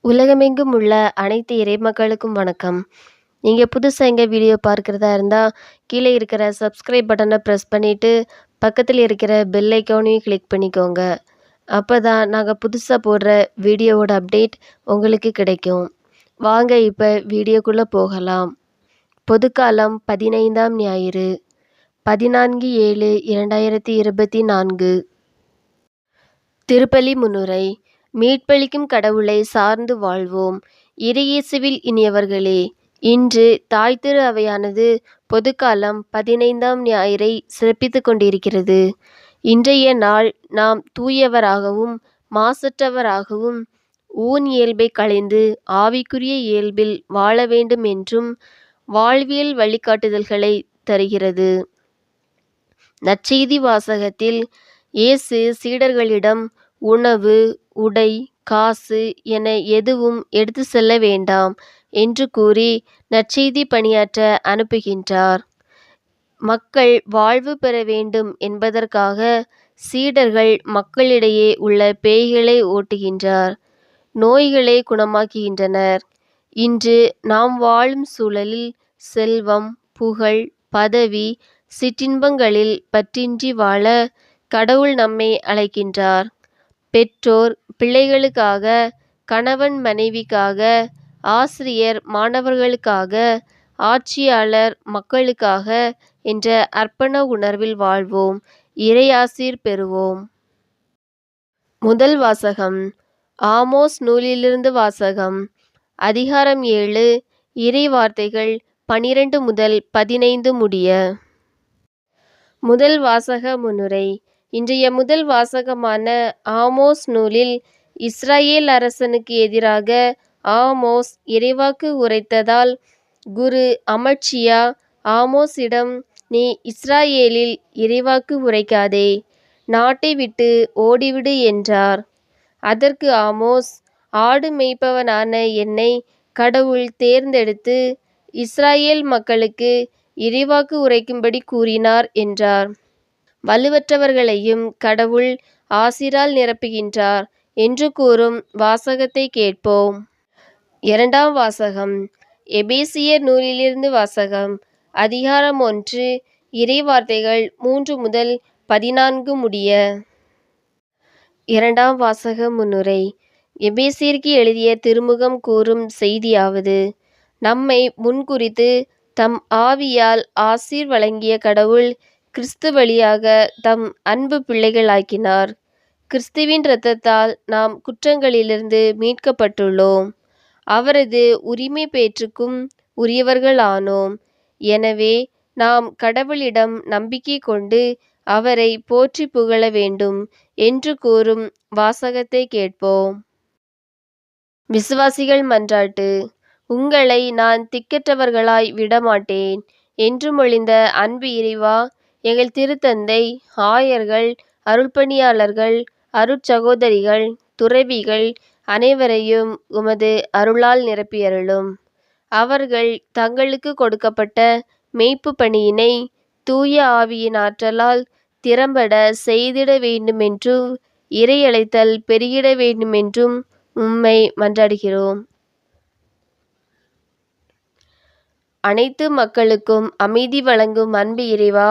உலகமெங்கும் உள்ள அனைத்து இறைமக்களுக்கும் வணக்கம். நீங்க புதுசா எங்க வீடியோ பார்க்கிறதா இருந்தா, கீழே இருக்கிற சப்ஸ்கிரைப் பட்டன பிரஸ் பண்ணிட்டு, பக்கத்துல இருக்கிற பெல் ஐகானையும் கிளிக் பண்ணிக்கோங்க. அப்பதான் நாங்க புதுசா போடுற வீடியோவோட அப்டேட் உங்களுக்கு கிடைக்கும். வாங்க இப்ப வீடியோக்குள்ள போகலாம். பொதுக்காலம் 15ஆம் ஞாயிறு 14/7/2024 திருப்பலி முன்னுரை. மீட்பளிக்கும் கடவுளை சார்ந்து வாழ்வோம். இறையேசுவில் இனியவர்களே, இன்று தாய் திரு அவையானது பொதுக்காலம் 15ஆம் ஞாயிறை சிறப்பித்துக் கொண்டிருக்கிறது. இன்றைய நாள் நாம் தூயவராகவும் மாசற்றவராகவும் ஊன் இயல்பை களைந்து ஆவிக்குரிய இயல்பில் வாழ வேண்டும் என்றும் வாழ்வியல் வழிகாட்டுதல்களை தருகிறது. நற்செய்தி வாசகத்தில் இயேசு சீடர்களிடம் உணவு, உடை, காசு என எதுவும் எடுத்து செல்ல வேண்டாம் என்று கூறி நற்செய்தி பணியாற்ற அனுப்புகின்றார். மக்கள் வாழ்வு பெற வேண்டும் என்பதற்காக சீடர்கள் மக்களிடையே உள்ள பேய்களை ஓட்டுகின்றார், நோய்களை குணமாக்குகின்றனர். இன்று நாம் வாழும் சூழலில் செல்வம், புகழ், பதவி, சிற்றின்பங்களில் பற்றின்றி வாழ கடவுள் நம்மை அழைக்கின்றார். பெற்றோர் பிள்ளைகளுக்காக, கணவன் மனைவிக்காக, ஆசிரியர் மாணவர்களுக்காக, ஆட்சியாளர் மக்களுக்காக என்ற அர்ப்பண உணர்வில் வாழ்வோம். இறையாசீர் பெறுவோம். முதல் வாசகம். ஆமோஸ் நூலிலிருந்து வாசகம். அதிகாரம் 7, இறை வார்த்தைகள் 12 முதல் 15 முடிய. முதல் வாசக முன்னுரை. இன்றைய முதல் வாசகமான ஆமோஸ் நூலில் இஸ்ரயேல் அரசனுக்கு எதிராக ஆமோஸ் இறைவாக்கு உரைத்ததால் குரு அமட்சியா ஆமோஸிடம், நீ இஸ்ரயேலில் இறைவாக்கு உரைக்காதே, நாட்டை விட்டு ஓடிவிடு என்றார். அதற்கு ஆமோஸ், ஆடு மேய்ப்பவனான என்னை கடவுள் தேர்ந்தெடுத்து இஸ்ரயேல் மக்களுக்கு இறைவாக்கு உரைக்கும்படி கூறினார் என்றார். வலுவற்றவர்களையும் கடவுள் ஆசிரால் நிரப்புகின்றார் என்று கூறும் வாசகத்தை கேட்போம். இரண்டாம் வாசகம். எபேசியர் நூலிலிருந்து வாசகம். அதிகாரம் 1, இறை வார்த்தைகள் 3 முதல் 14 முடிய. இரண்டாம் வாசக முன்னுரை. எபேசியருக்கு எழுதிய திருமுகம் கூறும் செய்தியாவது: நம்மை முன்குறித்து தம் ஆவியால் ஆசீர் வழங்கிய கடவுள் கிறிஸ்து வழியாக தம் அன்பு பிள்ளைகளாக்கினார். கிறிஸ்துவின் இரத்தத்தால் நாம் குற்றங்களிலிருந்து மீட்கப்பட்டுள்ளோம். அவரது உரிமை பேற்றுக்கும் உரியவர்களானோம். எனவே நாம் கடவுளிடம் நம்பிக்கை கொண்டு அவரை போற்றி புகழ வேண்டும் என்று கூறும் வாசகத்தை கேட்போம். விசுவாசிகள் மன்றாட்டு. உங்களை நான் திக்கற்றவர்களாய் விடமாட்டேன் என்று மொழிந்த அன்பு இறைவா, எங்கள் திருத்தந்தை, ஆயர்கள், அருள்பணியாளர்கள், அருட்சகோதரிகள், துறவிகள் அனைவரையும் உமது அருளால் நிரப்பியருளும். அவர்கள் தங்களுக்கு கொடுக்கப்பட்ட மேய்ப்பு பணியினை தூய ஆவியின் ஆற்றலால் திறம்பட செய்திட வேண்டுமென்றும் இறையழைத்தல் பெருகிட வேண்டுமென்றும் உம்மை மன்றாடுகிறோம். அனைத்து மக்களுக்கும் அமைதி வழங்கும் அன்பு இறைவா,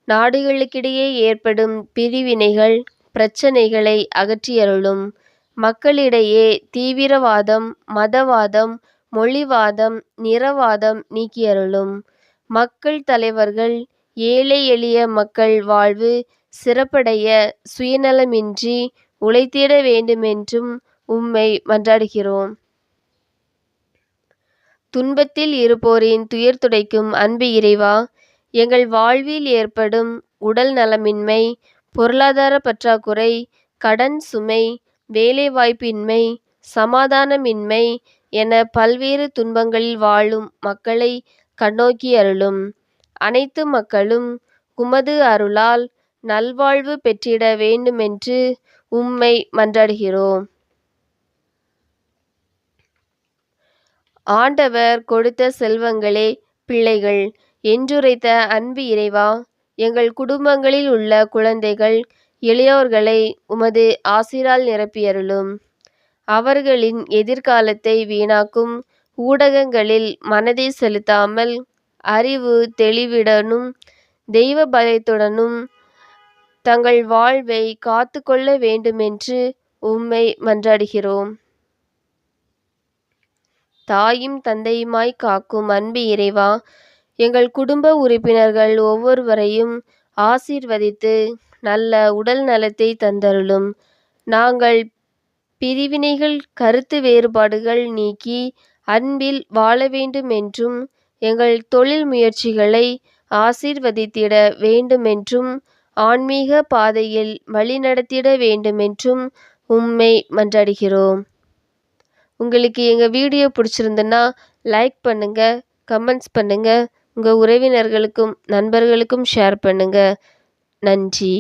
நாடுகளுக்கிடையே ஏற்படும் பிரிவினைகள், பிரச்சனைகளை அகற்றியருளும். மக்களிடையே தீவிரவாதம், மதவாதம், மொழிவாதம், நிறவாதம் நீக்கியருளும். மக்கள் தலைவர்கள் ஏழை எளிய மக்கள் வாழ்வு சிறப்படைய சுயநலமின்றி உழைத்திட வேண்டுமென்றும் உம்மை மன்றாடுகிறோம். துன்பத்தில் இருப்போரின் துயர் துடைக்கும் அன்பு இறைவா, எங்கள் வாழ்வில் ஏற்படும் உடல் நலமின்மை, பொருளாதார பற்றாக்குறை, கடன் சுமை, வேலைவாய்ப்பின்மை, சமாதானமின்மை என பல்வேறு துன்பங்களில் வாழும் மக்களை கண்ணோக்கி அருளும். அனைத்து மக்களும் உமது அருளால் நல்வாழ்வு பெற்றிட வேண்டுமென்று உம்மை மன்றாடுகிறோம். ஆண்டவர் கொடுத்த செல்வங்களே பிள்ளைகள் என்றுரைத்த அன்பு இறைவா, எங்கள் குடும்பங்களில் உள்ள குழந்தைகள், இளையோர்களை உமது ஆசிரால் நிரப்பியருளும். அவர்களின் எதிர்காலத்தை வீணாக்கும் ஊடகங்களில் மனதை செலுத்தாமல் அறிவு தெளிவுடனும் தெய்வ பயத்துடனும் தங்கள் வாழ்வை காத்து கொள்ள வேண்டுமென்று உம்மை மன்றாடுகிறோம். தாயும் தந்தையுமாய் காக்கும் அன்பு இறைவா, எங்கள் குடும்ப உறுப்பினர்கள் ஒவ்வொருவரையும் ஆசீர்வதித்து நல்ல உடல் நலத்தை தந்தருளும். நாங்கள் பிரிவினைகள் கருத்து வேறுபாடுகள் நீக்கி அன்பில் வாழ வேண்டுமென்றும் எங்கள் தொழில் முயற்சிகளை ஆசீர்வதித்திட வேண்டுமென்றும் ஆன்மீக பாதையில் வழிநடத்திட வேண்டுமென்றும் உம்மை மன்றாடுகிறோம். உங்களுக்கு எங்கள் வீடியோ பிடிச்சிருந்துன்னா லைக் பண்ணுங்க, கமெண்ட்ஸ் பண்ணுங்க, உங்கள் உறவினர்களுக்கும் நண்பர்களுக்கும் ஷேர் பண்ணுங்க. நன்றி.